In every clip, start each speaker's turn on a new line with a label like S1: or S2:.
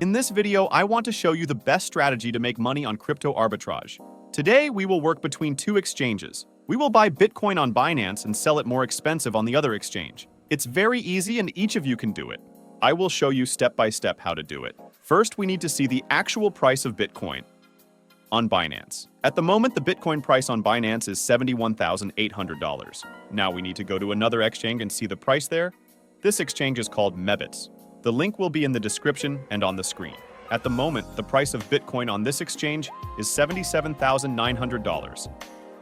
S1: In this video, I want to show you the best strategy to make money on crypto arbitrage. Today, we will work between two exchanges. We will buy Bitcoin on Binance and sell it more expensive on the other exchange. It's very easy and each of you can do it. I will show you step by step how to do it. First, we need to see the actual price of Bitcoin on Binance. At the moment, the Bitcoin price on Binance is $71,800. Now we need to go to another exchange and see the price there. This exchange is called Mebits. The link will be in the description and on the screen. At the moment, the price of Bitcoin on this exchange is $77,900.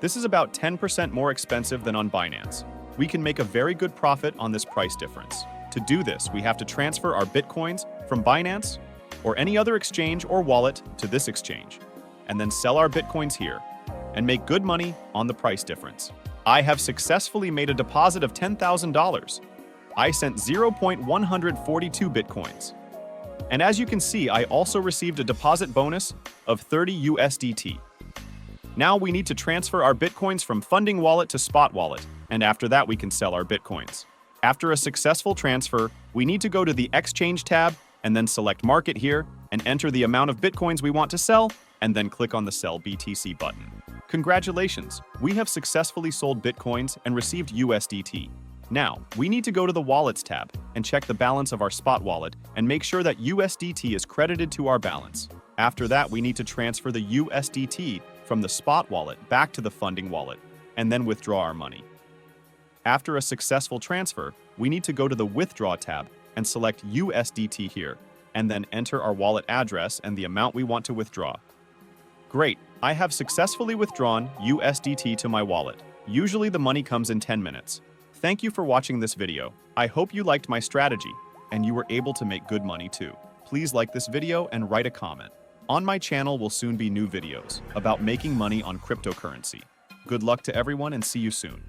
S1: This is about 10% more expensive than on Binance. We can make a very good profit on this price difference. To do this, we have to transfer our Bitcoins from Binance or any other exchange or wallet to this exchange, and then sell our Bitcoins here and make good money on the price difference. I have successfully made a deposit of $10,000. I sent 0.142 Bitcoins. And as you can see, I also received a deposit bonus of 30 USDT. Now we need to transfer our Bitcoins from funding wallet to spot wallet, and after that we can sell our Bitcoins. After a successful transfer, we need to go to the Exchange tab and then select Market here and enter the amount of Bitcoins we want to sell, and then click on the Sell BTC button. Congratulations! We have successfully sold Bitcoins and received USDT. Now, we need to go to the Wallets tab and check the balance of our spot wallet and make sure that USDT is credited to our balance. After that, we need to transfer the USDT from the spot wallet back to the funding wallet and then withdraw our money. After a successful transfer, we need to go to the Withdraw tab and select USDT here, and then enter our wallet address and the amount we want to withdraw. Great! I have successfully withdrawn USDT to my wallet. Usually the money comes in 10 minutes. Thank you for watching this video. I hope you liked my strategy and you were able to make good money too. Please like this video and write a comment. On my channel will soon be new videos about making money on cryptocurrency. Good luck to everyone and see you soon.